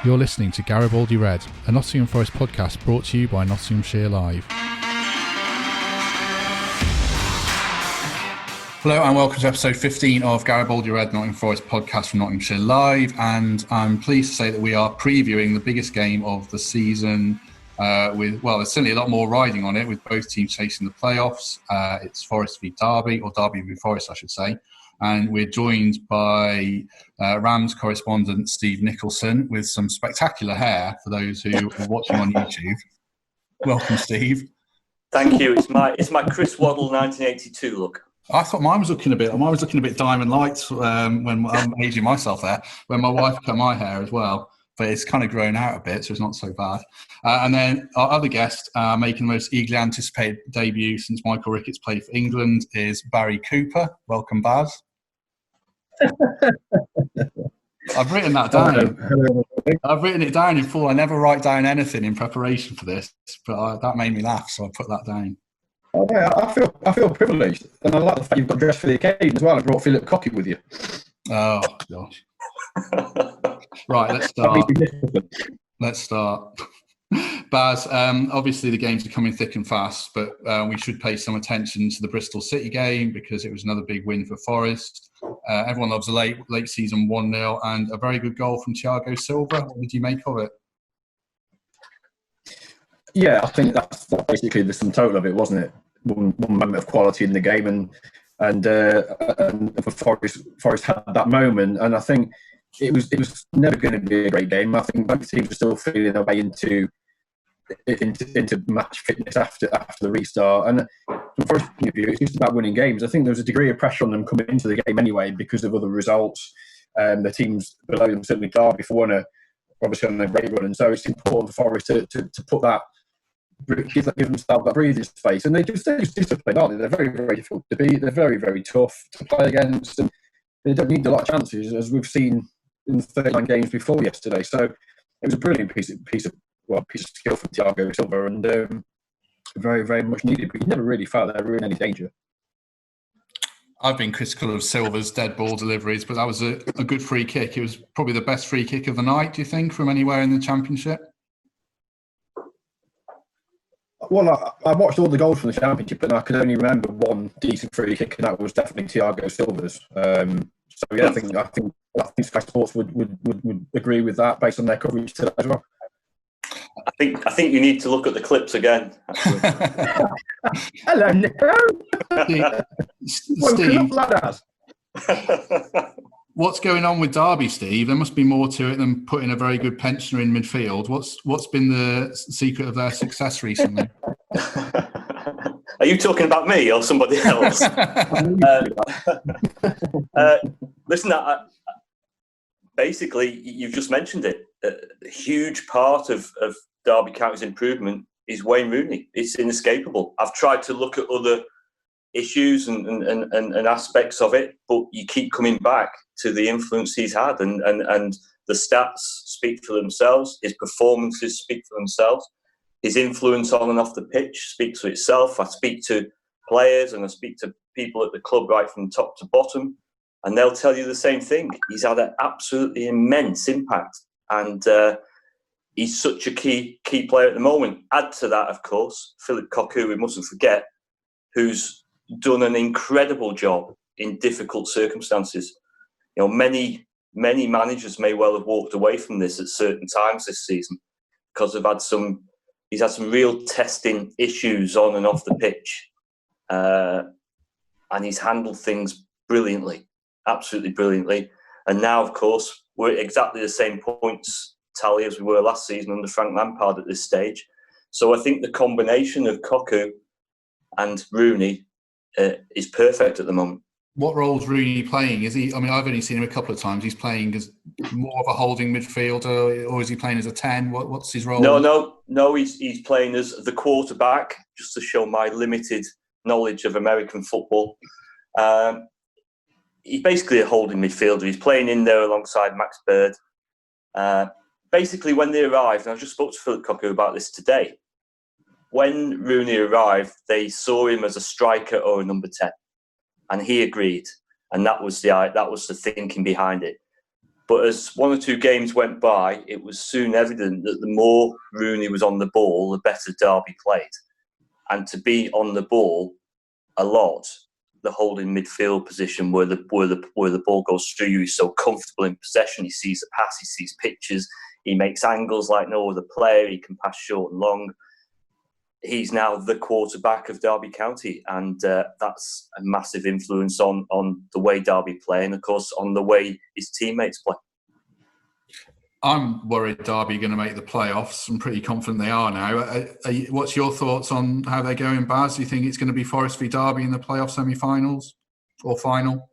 You're listening to Garibaldi Red, a Nottingham Forest podcast brought to you by Nottinghamshire Live. Hello and welcome to episode 15 of Garibaldi Red, Nottingham Forest podcast from Nottinghamshire Live, and I'm pleased to say that we are previewing the biggest game of the season there's certainly a lot more riding on it with both teams chasing the playoffs. It's Forest v Derby, or Derby v Forest I should say, and we're joined by Rams correspondent Steve Nicholson with some spectacular hair for those who are watching on YouTube. Welcome, Steve. Thank you. It's my Chris Waddle 1982 look. I thought mine was looking a bit Diamond Lights when I'm aging myself there, when my wife cut my hair as well. But it's kind of grown out a bit, so it's not so bad. And then our other guest, making the most eagerly anticipated debut since Michael Ricketts played for England, is Barry Cooper. Welcome, Baz. I've written that down. I've written it down in full. I never write down anything in preparation for this, but that made me laugh, so I put that down. Oh, yeah, I feel privileged, and I like the fact you've got dressed for the occasion as well. I brought Philip Cocky with you. Oh gosh! Right, let's start. Baz, obviously the games are coming thick and fast, but we should pay some attention to the Bristol City game because it was another big win for Forest. Everyone loves a late season 1-0 and a very good goal from Thiago Silva. What did you make of it? Yeah, I think that's basically the sum total of it, wasn't it? One moment of quality in the game, and for Forest had that moment, and I think it was never going to be a great game. I think both teams were still feeling their way into match fitness after the restart, and from Forest's point of view, it's just about winning games. I think there was a degree of pressure on them coming into the game anyway because of other results. The teams below them, certainly Derby, for one, are obviously on a great run, and so it's important for Forest to put that. Give themselves that breathing space, and they just discipline, aren't they? They're very, very difficult to beat. They're very, very tough to play against, and they don't need a lot of chances, as we've seen in the 39 games before yesterday. So it was a brilliant piece of skill from Thiago Silva, and very, very much needed. But you never really felt they were in any danger. I've been critical of Silva's dead ball deliveries, but that was a good free kick. It was probably the best free kick of the night. Do you think, from anywhere in the Championship? Well, I watched all the goals from the Championship, and I could only remember one decent free kick, and that was definitely Thiago Silva's. So yeah, I think Sky Sports would agree with that based on their coverage today as well. I think you need to look at the clips again. Hello, Nico. Steve, what's going on with Derby, Steve? There must be more to it than putting a very good pensioner in midfield. What's been the secret of their success recently? Are you talking about me or somebody else? Listen, basically, you've just mentioned it. A huge part of Derby County's improvement is Wayne Rooney. It's inescapable. I've tried to look at other issues and aspects of it, but you keep coming back to the influence he's had, and the stats speak for themselves. His performances speak for themselves. His influence on and off the pitch speaks for itself. I speak to players and I speak to people at the club right from top to bottom, and they'll tell you the same thing. He's had an absolutely immense impact, and he's such a key player at the moment. Add to that, of course, Philip Cocu, we mustn't forget, who's done an incredible job in difficult circumstances. You know, many managers may well have walked away from this at certain times this season because he's had some real testing issues on and off the pitch, and he's handled things brilliantly, absolutely brilliantly. And now, of course, we're at exactly the same points tally as we were last season under Frank Lampard at this stage. So I think the combination of Cocu and Rooney is perfect at the moment. What role is Rooney playing? Is he? I mean, I've only seen him a couple of times. He's playing as more of a holding midfielder, or is he playing as a 10? What's his role? No. He's playing as the quarterback. Just to show my limited knowledge of American football, he's basically a holding midfielder. He's playing in there alongside Max Bird. Basically, when they arrived, and I just spoke to Philip Cocu about this today. When Rooney arrived, they saw him as a striker or a number 10. And he agreed, and that was the thinking behind it. But as one or two games went by, it was soon evident that the more Rooney was on the ball, the better Derby played. And to be on the ball a lot, the holding midfield position where the ball goes through you, he's so comfortable in possession. He sees the pass, he sees pitches, he makes angles like no other player. He can pass short and long. He's now the quarterback of Derby County, and that's a massive influence on the way Derby play, and of course on the way his teammates play. I'm worried Derby are going to make the playoffs. I'm pretty confident they are now. What's your thoughts on how they're going, Baz? Do you think it's going to be Forest v Derby in the playoff semi-finals or final?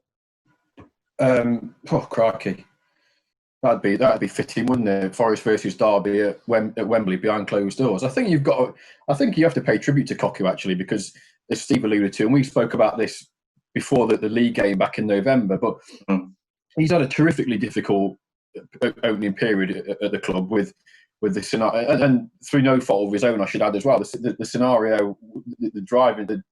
Crikey. That'd be fitting, wouldn't it? Forest versus Derby at Wembley behind closed doors. I think you have to pay tribute to Cocu, actually, because as Steve alluded to, and we spoke about this before the league game back in November, but he's had a terrifically difficult opening period at the club with the scenario, and through no fault of his own, I should add as well. The scenario, the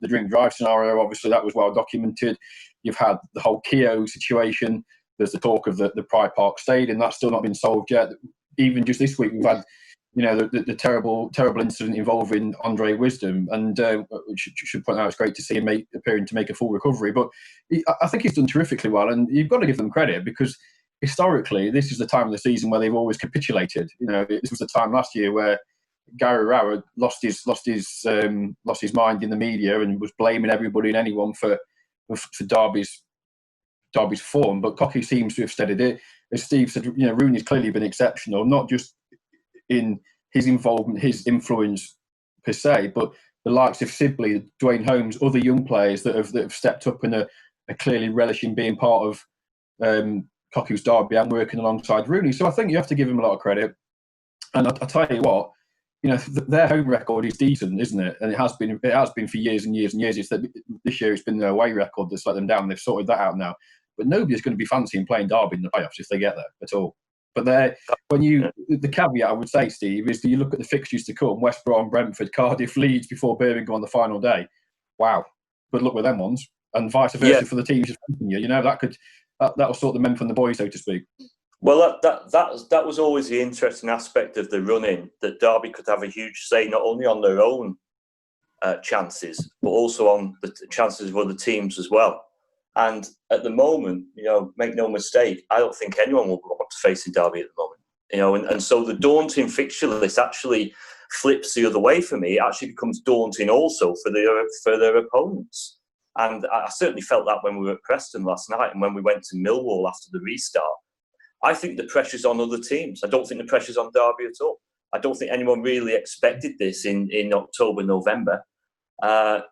drink drive scenario, obviously that was well documented. You've had the whole Keogh situation. There's the talk of the Pride Park Stadium, that's still not been solved yet. Even just this week, we've had, the terrible incident involving Andre Wisdom, and should point out it's great to see him appearing to make a full recovery. But I think he's done terrifically well, and you've got to give them credit because historically, this is the time of the season where they've always capitulated. This was the time last year where Gary Rowett lost his mind in the media and was blaming everybody and anyone for Derby's form, but Cocu seems to have steadied it. As Steve said, Rooney's clearly been exceptional, not just in his involvement, his influence per se, but the likes of Sibley, Dwayne Holmes, other young players that have stepped up and are clearly relishing being part of Cocu's Derby and working alongside Rooney. So I think you have to give him a lot of credit. And I tell you what, their home record is decent, isn't it? And it has been for years and years and years. It's that this year it's been their away record that's let them down. They've sorted that out now. But nobody's going to be fancying playing Derby in the playoffs if they get there at all. But the caveat I would say, Steve, is that you look at the fixtures to come: West Brom, Brentford, Cardiff, Leeds before Birmingham on the final day. Wow, good luck with them ones, and vice versa for the teams just facing you. That'll sort the men from the boys, so to speak. Well, that was always the interesting aspect of the run-in, that Derby could have a huge say not only on their own chances, but also on the chances of other teams as well. And at the moment, make no mistake, I don't think anyone will want to face Derby at the moment. And so the daunting fixture list actually flips the other way for me. It actually becomes daunting also for their opponents. And I certainly felt that when we were at Preston last night and when we went to Millwall after the restart. I think the pressure's on other teams. I don't think the pressure's on Derby at all. I don't think anyone really expected this in October, November.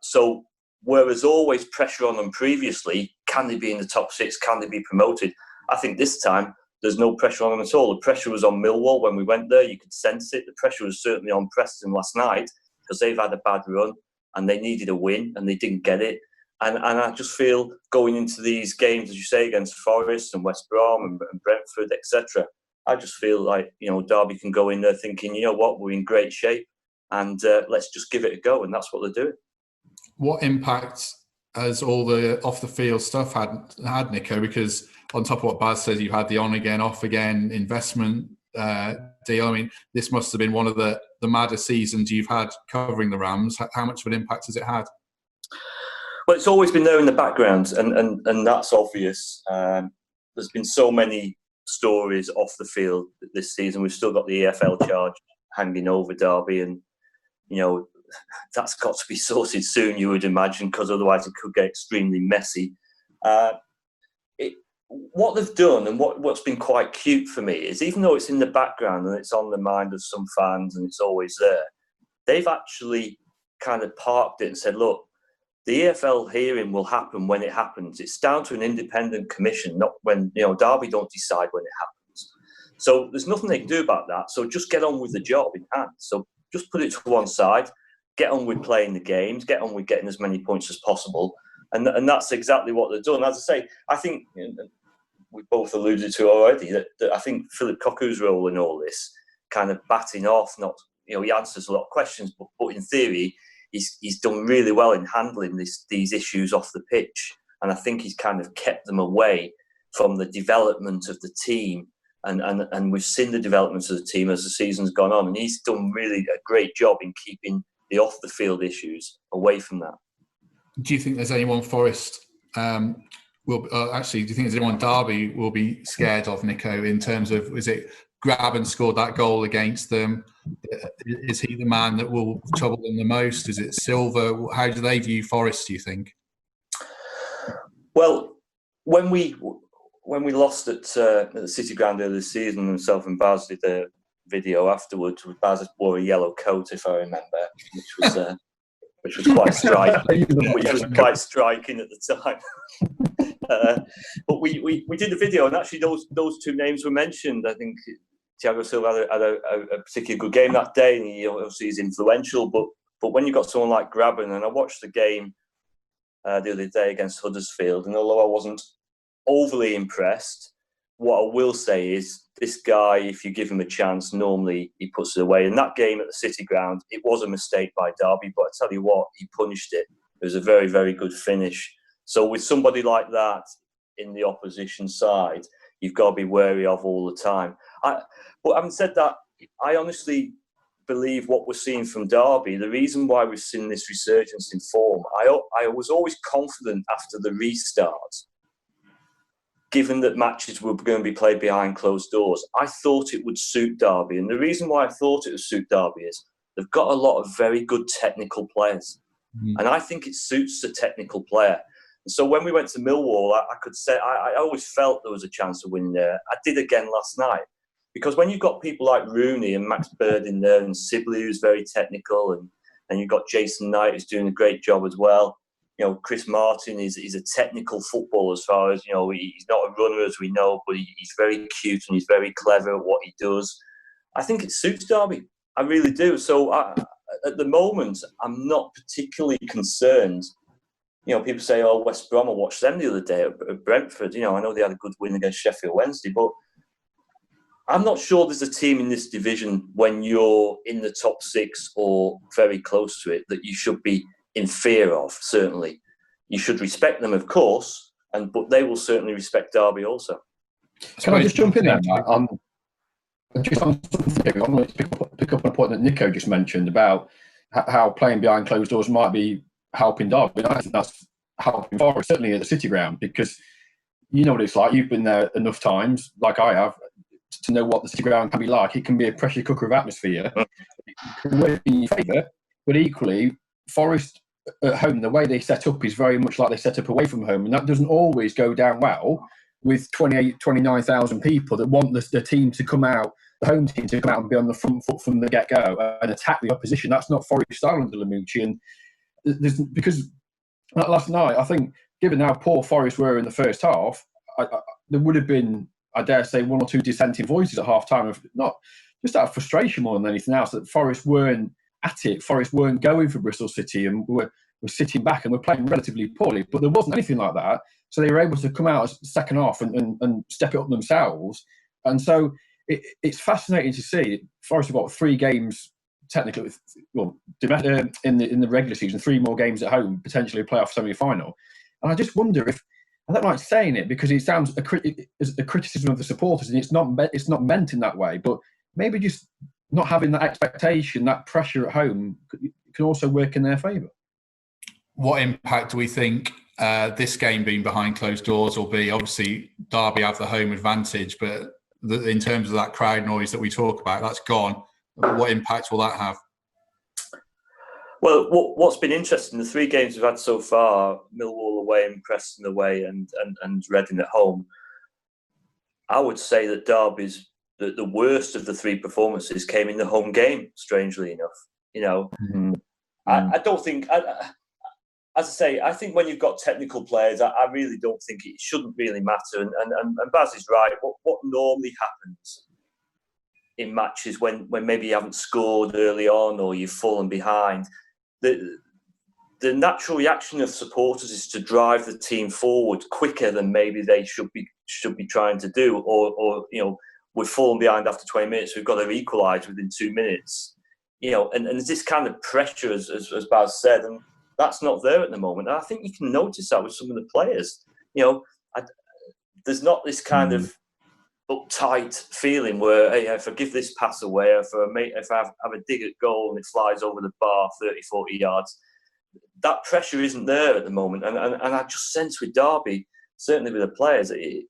So whereas always pressure on them previously, can they be in the top six? Can they be promoted? I think this time there's no pressure on them at all. The pressure was on Millwall when we went there. You could sense it. The pressure was certainly on Preston last night because they've had a bad run and they needed a win and they didn't get it. And I just feel going into these games, as you say, against Forest and West Brom and Brentford, etc., I just feel like, Derby can go in there thinking, we're in great shape and let's just give it a go. And that's what they're doing. What impact has all the off-the-field stuff had, Nico? Because on top of what Baz says, you had the on-again, off-again investment deal. I mean, this must have been one of the maddest seasons you've had covering the Rams. How much of an impact has it had? Well, it's always been there in the background, and that's obvious. There's been so many stories off the field this season. We've still got the EFL charge hanging over Derby, and that's got to be sorted soon, you would imagine, because otherwise it could get extremely messy. What they've done and what's been quite cute for me is, even though it's in the background and it's on the mind of some fans and it's always there, they've actually kind of parked it and said, look, the EFL hearing will happen when it happens. It's down to an independent commission, not when, Derby don't decide when it happens. So there's nothing they can do about that. So just get on with the job in hand. So just put it to one side, get on with playing the games, get on with getting as many points as possible. And that's exactly what they've done. As I say, I think we both alluded to already that I think Philip Cocu's role in all this, kind of batting off, he answers a lot of questions, but in theory, he's done really well in handling these issues off the pitch. And I think he's kind of kept them away from the development of the team and we've seen the developments of the team as the season's gone on, and he's done really a great job in keeping the off the field issues away from that. Do you think there's anyone Forest do you think there's anyone Derby will be scared of, Nico, in terms of, is it Graben scored that goal against them? Is he the man that will trouble them the most? Is it Silva? How do they view Forest, do you think? Well, when we lost at the City Ground earlier this season, myself and Baz did a video afterwards. Baz wore a yellow coat, if I remember, which was quite striking. Which was quite striking at the time. But we did a video, and actually those two names were mentioned. I think Thiago Silva had a particularly good game that day, and he obviously is influential. But when you've got someone like Graben, and I watched the game the other day against Huddersfield, and although I wasn't overly impressed, what I will say is this guy, if you give him a chance, normally he puts it away. In that game at the City Ground, it was a mistake by Derby, but I tell you what, he punished it. It was a very, very good finish. So with somebody like that in the opposition side, you've got to be wary of all the time. But having said that, I honestly believe what we're seeing from Derby, the reason why we've seen this resurgence in form, I was always confident after the restart, given that matches were going to be played behind closed doors, I thought it would suit Derby. And the reason why I thought it would suit Derby is they've got a lot of very good technical players. Mm. And I think it suits the technical player. And so when we went to Millwall, I could say, I always felt there was a chance of winning there. I did again last night. Because when you've got people like Rooney and Max Bird in there, and Sibley, who's very technical, and you've got Jason Knight, who's doing a great job as well. Chris Martin is a technical footballer as far as, he's not a runner as we know, but he's very cute and he's very clever at what he does. I think it suits Derby. I really do. So at the moment, I'm not particularly concerned. People say, oh, West Brom, I watched them the other day at Brentford. I know they had a good win against Sheffield Wednesday, but I'm not sure there's a team in this division when you're in the top six or very close to it that you should be in fear of. Certainly, you should respect them, of course, but they will certainly respect Derby also. Can I just jump in there? Just on something, I want to pick up on a point that Nico just mentioned about how playing behind closed doors might be helping Derby. I think that's helping Forest, certainly at the City Ground, because you know what it's like. You've been there enough times, like I have, to know what the City Ground can be like. It can be a pressure cooker of atmosphere. It can work in your favour, but equally, Forest at home, the way they set up is very much like they set up away from home, and that doesn't always go down well with 29,000 people that want the team to come out, the home team to come out and be on the front foot from the get-go and attack the opposition. That's not Forest style under Lamucci. And because last night, I think, given how poor Forest were in the first half, there would have been, I dare say, one or two dissenting voices at half-time, of not just out of frustration more than anything else, that Forest weren't at it. Forest weren't going for Bristol City and were sitting back and were playing relatively poorly, but there wasn't anything like that. So they were able to come out second half and step it up themselves. And so it's fascinating to see. Forest have got 3 games technically, in the regular season, 3 more games at home, potentially a playoff semi-final. And I just wonder if, I don't like saying it because it sounds a criticism of the supporters, and it's not meant in that way, but maybe just not having that expectation, that pressure at home can also work in their favour. What impact do we think this game being behind closed doors will be? Obviously, Derby have the home advantage, but in terms of that crowd noise that we talk about, that's gone. What impact will that have? Well, what's been interesting, the 3 games we've had so far, Millwall away and Preston away and Reading at home, I would say that Derby's the worst of the 3 performances came in the home game, strangely enough. Mm-hmm. I don't think, as I say, I think when you've got technical players, I really don't think it shouldn't really matter. And Baz is right. What normally happens in matches when maybe you haven't scored early on or you've fallen behind, the natural reaction of supporters is to drive the team forward quicker than maybe they should be trying to do, or we've fallen behind after 20 minutes, we've got to equalise within 2 minutes, and there's this kind of pressure, as Baz said, and that's not there at the moment. And I think you can notice that with some of the players. There's not this kind of uptight feeling where, hey, if I give this pass away, if I have a dig at goal and it flies over the bar 30, 40 yards, that pressure isn't there at the moment. And I just sense with Derby, certainly with the players, it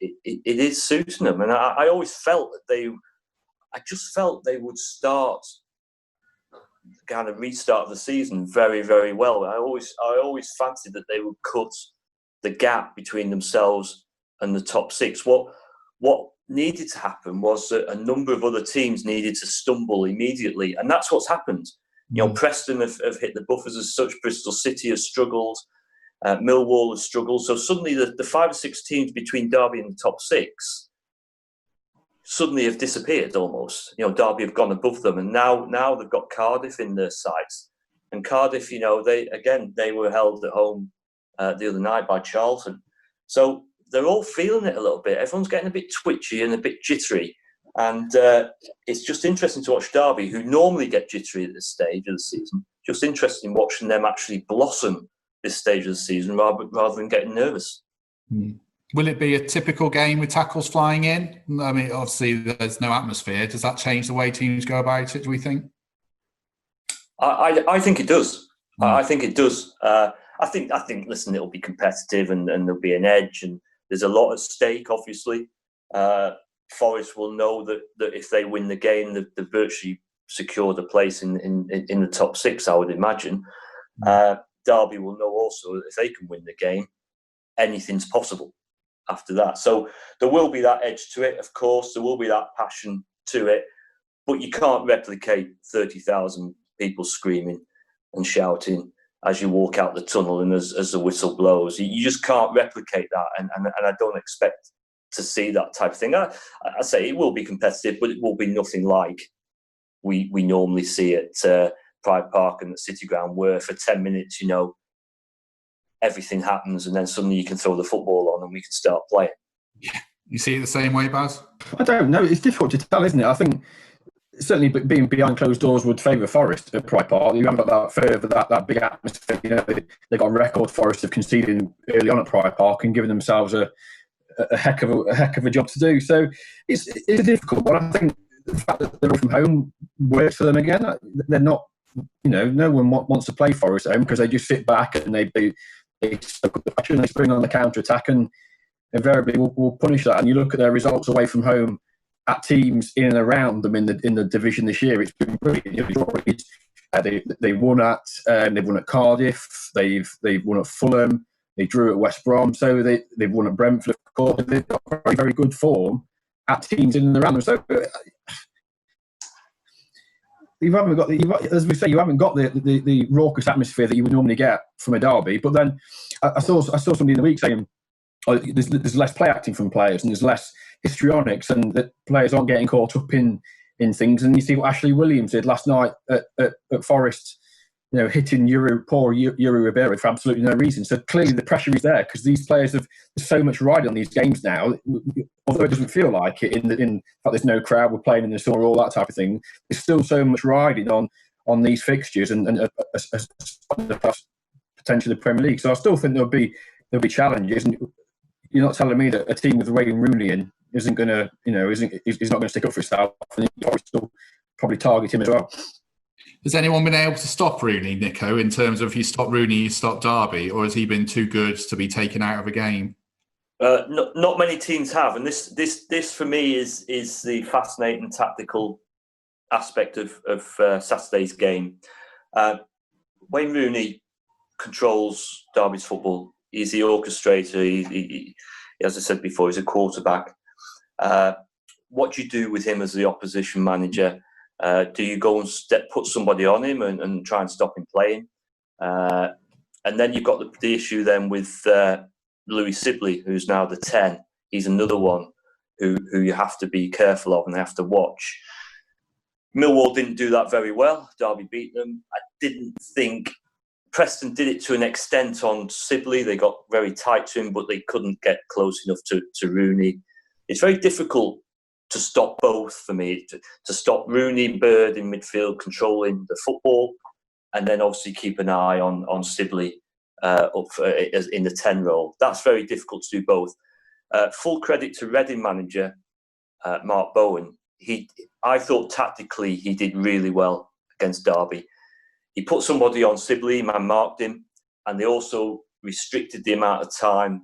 is suiting them. And I always felt that they would start kind of restart of the season very, very well. I always fancied that they would cut the gap between themselves and the top six. What needed to happen was that a number of other teams needed to stumble immediately, and that's what's happened. Preston have hit the buffers as such. Bristol City has struggled. Millwall has struggled. So suddenly the 5 or 6 teams between Derby and the top 6 suddenly have disappeared almost. Derby have gone above them, and now they've got Cardiff in their sights. And Cardiff, they were held at home the other night by Charlton. So they're all feeling it a little bit. Everyone's getting a bit twitchy and a bit jittery. And it's just interesting to watch Derby, who normally get jittery at this stage of the season. Just interesting watching them actually blossom this stage of the season rather than getting nervous. Will it be a typical game with tackles flying in? I mean, obviously there's no atmosphere. Does that change the way teams go about it, do we think? I think it does. I think it does. I think. Listen, it'll be competitive and there'll be an edge, and there's a lot at stake. Obviously, Forest will know that if they win the game, they've virtually secured a place in the top 6. I would imagine. Derby will know also that if they can win the game, anything's possible after that. So there will be that edge to it. Of course, there will be that passion to it, but you can't replicate 30,000 people screaming and shouting as you walk out the tunnel and as the whistle blows. You just can't replicate that, and I don't expect to see that type of thing. I say it will be competitive, but it will be nothing like we normally see at Pride Park and at City Ground, where for 10 minutes, everything happens and then suddenly you can throw the football on and we can start playing. Yeah. You see it the same way, Baz? I don't know. It's difficult to tell, isn't it? I think certainly being behind closed doors would favour Forest at Pride Park. You haven't got that further, that big atmosphere. They got a record, Forest, of conceding early on at Pride Park and giving themselves a heck of a job to do. So it's a difficult one. I think the fact that they're from home works for them again. They're not, no one wants to play Forest at home because they just sit back and they soak up the pressure and they spring on the counter attack and invariably will punish that. And you look at their results away from home at teams in and around them in the division this year. It's been brilliant. They've won at Cardiff. They've won at Fulham. They drew at West Brom. So they've won at Brentford. Of course, they've got very, very good form at teams in and around them. So you haven't got as we say, you haven't got the raucous atmosphere that you would normally get from a derby. But then I saw somebody in the week saying there's less play acting from players and there's less histrionics, and that players aren't getting caught up in things. And you see what Ashley Williams did last night at Forest, hitting poor Yuri Ribeiro for absolutely no reason. So clearly the pressure is there because these players there's so much riding on these games now. Although it doesn't feel like it, in fact there's no crowd, we're playing in the summer, all that type of thing. There's still so much riding on these fixtures and potentially the Premier League. So I still think there'll be challenges. And you're not telling me that a team with Wayne Rooney in isn't going to, is not going to stick up for himself, and you'll still probably target him as well. Has anyone been able to stop Rooney, Nico, in terms of if you stop Rooney, you stop Derby, or has he been too good to be taken out of a game? Not many teams have, and this for me is the fascinating tactical aspect of Saturday's game. Wayne Rooney controls Derby's football. He's the orchestrator. He, as I said before, he's a quarterback. What do you do with him as the opposition manager? Do you go and put somebody on him and try and stop him playing? And then you've got the issue then with Louis Sibley, who's now the 10. He's another one who you have to be careful of and have to watch. Millwall didn't do that very well. Derby beat them. I didn't think Preston did it to an extent on Sibley. They got very tight to him, but they couldn't get close enough to Rooney. It's very difficult to stop both for me, to stop Rooney, Bird in midfield controlling the football, and then obviously keep an eye on Sibley in the 10 role. That's very difficult to do both. Full credit to Reading manager Mark Bowen, I thought tactically he did really well against Derby. He put somebody on Sibley, man marked him, and they also restricted the amount of time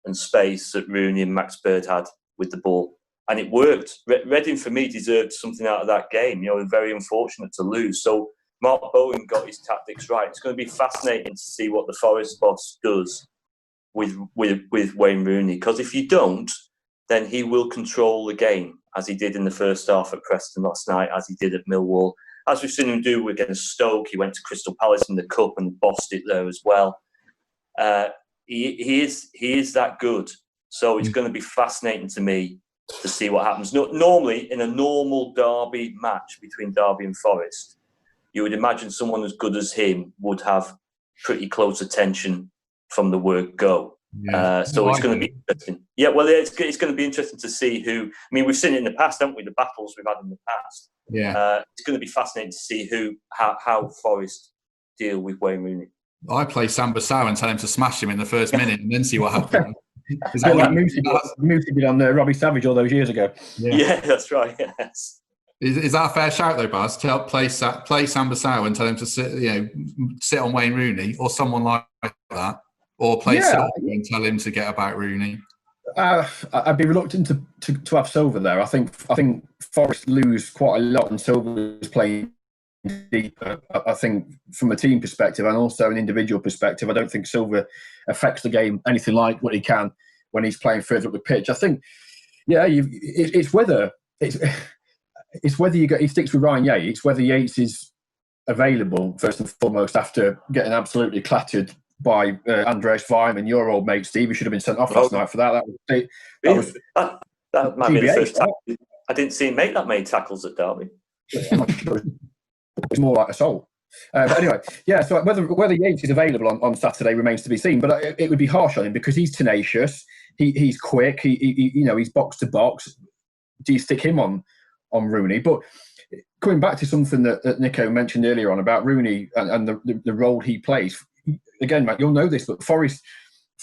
and space that Rooney and Max Bird had with the ball. And it worked. Reading, for me, deserved something out of that game. Very unfortunate to lose. So Mark Bowen got his tactics right. It's going to be fascinating to see what the Forest boss does with Wayne Rooney. Because if you don't, then he will control the game, as he did in the first half at Preston last night, as he did at Millwall. As we've seen him do against Stoke, he went to Crystal Palace in the Cup and bossed it there as well. He is that good. So it's going to be fascinating to me to see what happens. Normally, in a normal Derby match between Derby and Forest, you would imagine someone as good as him would have pretty close attention from the word go. Yeah. So it's going to be interesting. Yeah, well, it's going to be interesting to see who. I mean, we've seen it in the past, haven't we? The battles we've had in the past. Yeah. It's going to be fascinating to see how Forest deal with Wayne Rooney. I play Samba Sow and tell him to smash him in the first minute and then see what happens. Is that like Moosey did on Robbie Savage all those years ago? Yeah, that's right. Yes. Is that a fair shout though, Baz? To help play Samba Sow and tell him to sit on Wayne Rooney or someone like that, or play Silver and tell him to get about Rooney. I'd be reluctant to have Silver there. I think Forest lose quite a lot, and Silver's playing deeper. I think from a team perspective and also an individual perspective, I don't think Silver affects the game anything like what he can when he's playing further up the pitch. I think, it's whether he sticks with Ryan Yates, whether Yates is available first and foremost after getting absolutely clattered by Andreas Weimann, your old mate Steve. He should have been sent off last night for that. That might be the first time. I didn't see him make that many tackles at Derby. It's more like assault. But anyway, so whether Yates is available on Saturday remains to be seen. But it would be harsh on him because he's tenacious. He's quick. He's box to box. Do you stick him on Rooney? But coming back to something that Nico mentioned earlier on about Rooney and the role he plays. Again, Matt, you'll know this, but Forest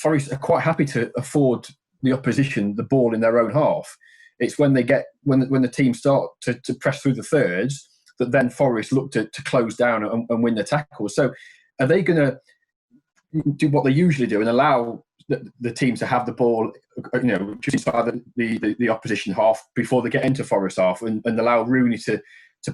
are quite happy to afford the opposition the ball in their own half. It's when they get when the team start to press through the thirds that then Forest look to close down and win the tackles. So are they going to do what they usually do and allow the team to have the ball, just inside the opposition half before they get into Forest half and allow Rooney to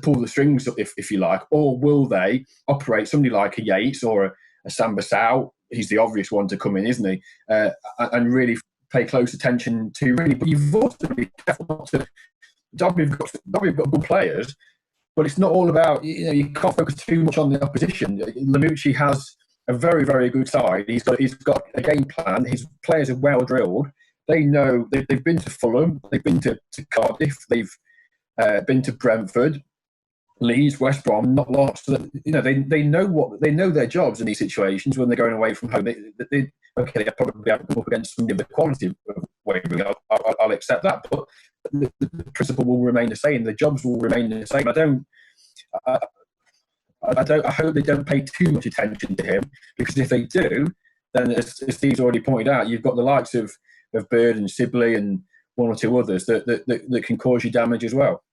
pull the strings, if you like? Or will they operate somebody like a Yates or a Samba Sow? He's the obvious one to come in, isn't he? And really pay close attention to Rooney. But you've also got to be careful not to. Derby have got good players, but it's not all about, you can't focus too much on the opposition. Lamucci has a very, very good side. He's got a game plan. His players are well drilled. They know they've been to Fulham, they've been to Cardiff, they've been to Brentford, Leeds, West Brom, not lost. They know their jobs in these situations when they're going away from home. They probably have to come up against some of the quality of Wayne Rooney. I'll accept that, but the principle will remain the same. The jobs will remain the same. I hope they don't pay too much attention to him, because if they do, then as Steve's already pointed out, you've got the likes of Bird and Sibley and one or two others that can cause you damage as well.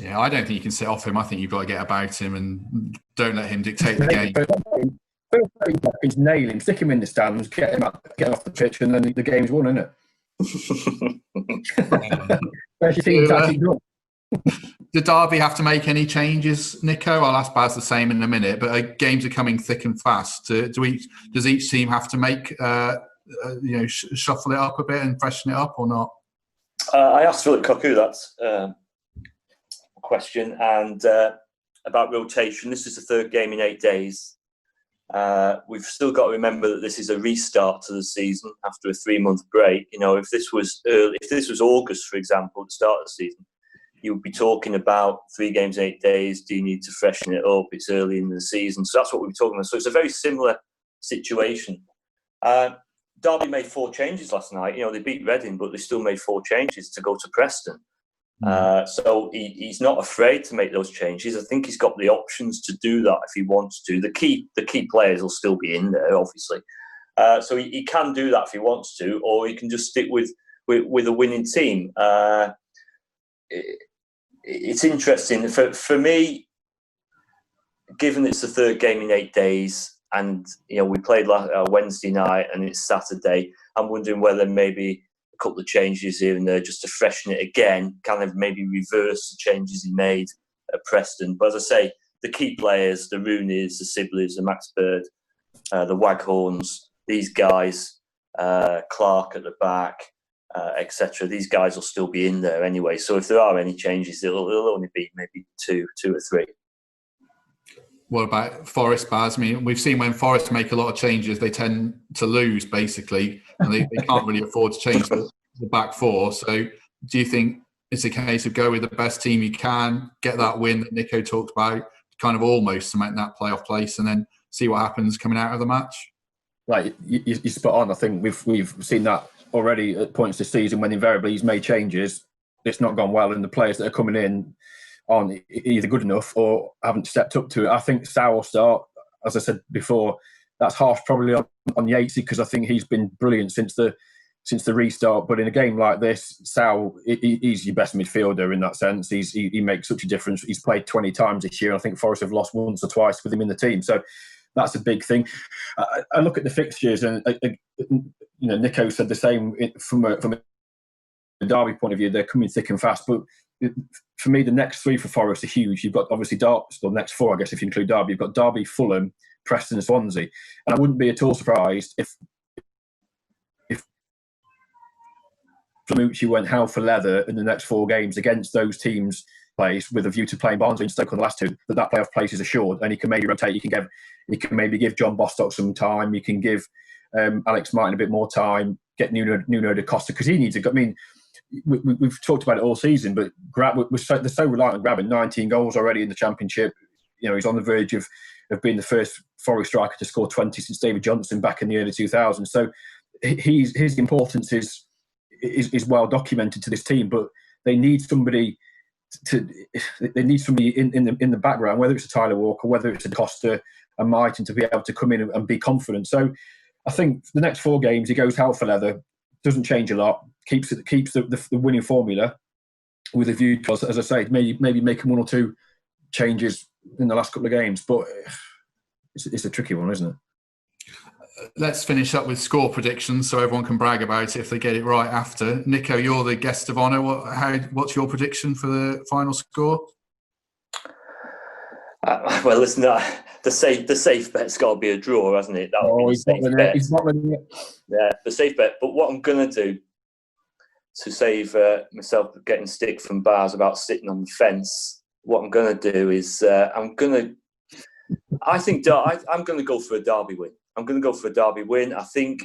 Yeah, I don't think you can sit off him. I think you've got to get about him and don't let him dictate the game. First 30 seconds, nail him, stick him in the stands, get him off the pitch, and then the game's won, isn't it? Where's your team tactic done? Did Derby have to make any changes, Nico? I'll ask Baz the same in a minute, but games are coming thick and fast. Does each team have to make shuffle it up a bit and freshen it up, or not? I asked Philip Cocu that question, and about rotation. This is the third game in 8 days. We've still got to remember that this is a restart to the season after a 3-month break. If this was August, for example, at the start of the season, you would be talking about 3 games, 8 days. Do you need to freshen it up? It's early in the season. So that's what we're talking about. So it's a very similar situation. Derby made 4 changes last night. They beat Reading, but they still made 4 changes to go to Preston. So he's not afraid to make those changes. I think he's got the options to do that if he wants to. The key players will still be in there, obviously. So he can do that if he wants to, or he can just stick with with a winning team. It's interesting for me, given it's the third game in 8 days, and we played Wednesday night and it's Saturday. I'm wondering whether maybe a couple of changes here and there just to freshen it again, kind of maybe reverse the changes he made at Preston. But as I say, the key players, the Rooneys, the Sibleys, the Max Bird, the Waghorns, these guys, Clark at the back, etc. These guys will still be in there anyway. So if there are any changes, it'll only be maybe two or three. What about Forest, Baz? I mean, we've seen when Forest make a lot of changes, they tend to lose, basically, and they can't really afford to change the back four. So do you think it's a case of go with the best team you can, get that win that Nico talked about, kind of almost cement that playoff place, and then see what happens coming out of the match? Like, you're spot on. I think we've seen that already at points this season when invariably he's made changes. It's not gone well, and the players that are coming in aren't either good enough or haven't stepped up to it. I think Sal will start, as I said before. That's harsh probably on Yatesy, because I think he's been brilliant since the restart. But in a game like this, Sal, he's your best midfielder in that sense. He makes such a difference. He's played 20 times this year. I think Forest have lost once or twice with him in the team. So that's a big thing. I look at the fixtures, and Nico said the same from a Derby point of view. They're coming thick and fast, but for me, the next three for Forest are huge. You've got obviously the next four, I guess, if you include Derby. You've got Derby, Fulham, Preston, and Swansea, and I wouldn't be at all surprised if Flamucci went hell for leather in the next four games against those teams' place with a view to playing Barnsley and Stoke on the last two. That playoff place is assured, and he can maybe rotate. He can maybe give John Bostock some time. You can give Alex Martin a bit more time. Get Nuno da Costa, because he needs a. I mean, we've talked about it all season, but they're so reliant on grabbing 19 goals already in the Championship. He's on the verge of being the first Forest striker to score 20 since David Johnson back in the early 2000s. So his importance is well documented to this team, but they need somebody in the background, whether it's a Tyler Walker, whether it's a Costa and Martin, to be able to come in and be confident. So I think the next four games he goes hell for leather, doesn't change a lot, keeps the winning formula with a view to, as I say, maybe making one or two changes in the last couple of games. But it's a tricky one, isn't it? Let's finish up with score predictions so everyone can brag about it if they get it right after. Nico, you're the guest of honour. What's your prediction for the final score? Well, listen, the safe bet's got to be a draw, hasn't it? He's not winning it. Yeah, the safe bet. But what I'm going to do to save myself getting stick from Bars about sitting on the fence, what I'm going to do is I'm going to go for a Derby win. I'm going to go for a Derby win. I think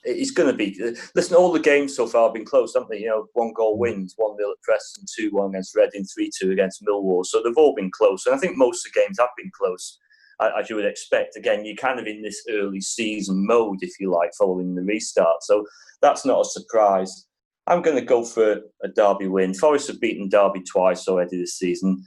it's going to be. Listen, all the games so far have been close, haven't they? 1-goal wins, 1-0 at Preston, 2-1 against Reading, 3-2 against Millwall. So they've all been close, and I think most of the games have been close, as you would expect. Again, you're kind of in this early season mode, if you like, following the restart. So that's not a surprise. I'm going to go for a Derby win. Forest have beaten Derby twice already this season.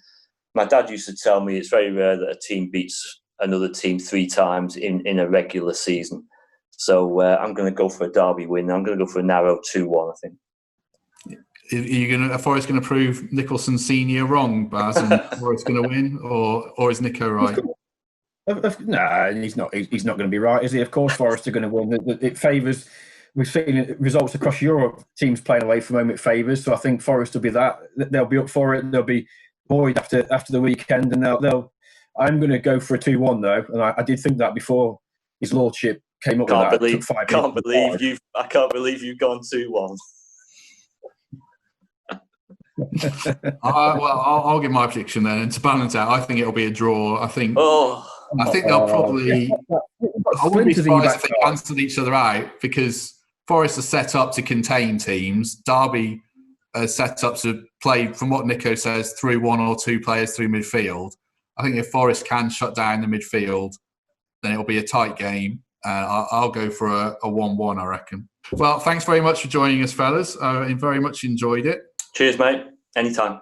My dad used to tell me it's very rare that a team beats another team 3 times in a regular season. So I'm going to go for a Derby win. I'm going to go for a narrow 2-1, I think. Are Forest going to prove Nicholson Senior wrong, Baz, and Forest going to win, or is Nico right? No, he's not. He's not going to be right, is he? Of course, Forest are going to win. It favours. We've seen results across Europe. Teams playing away from home, it favours. So I think Forest will be that. They'll be up for it. They'll be buoyed after the weekend, and they'll. I'm going to go for a 2-1 though, and I did think that before his lordship came up with that. I can't believe you've gone 2-1. I'll give my prediction then, and to balance out, I think it'll be a draw. I think they'll probably. I wouldn't be surprised if they cancelled each other out, because Forest are set up to contain teams. Derby are set up to play, from what Nico says, through 1 or 2 players through midfield. I think if Forest can shut down the midfield, then it'll be a tight game. I'll go for a 1-1, I reckon. Well, thanks very much for joining us, fellas. I very much enjoyed it. Cheers, mate. Anytime.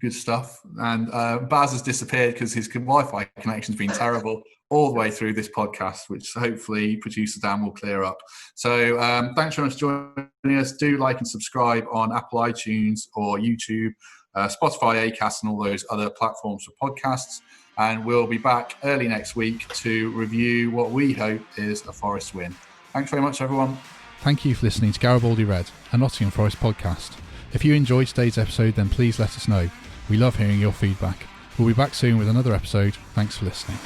Good stuff. And Baz has disappeared because his Wi-Fi connection's been terrible all the way through this podcast, which hopefully producer Dan will clear up. So thanks very much for joining us. Do like and subscribe on Apple iTunes or YouTube, Spotify, Acast, and all those other platforms for podcasts. And we'll be back early next week to review what we hope is a Forest win. Thanks very much, everyone. Thank you for listening to Garibaldi Red, a Nottingham Forest podcast. If you enjoyed today's episode, then please let us know. We love hearing your feedback. We'll be back soon with another episode. Thanks for listening.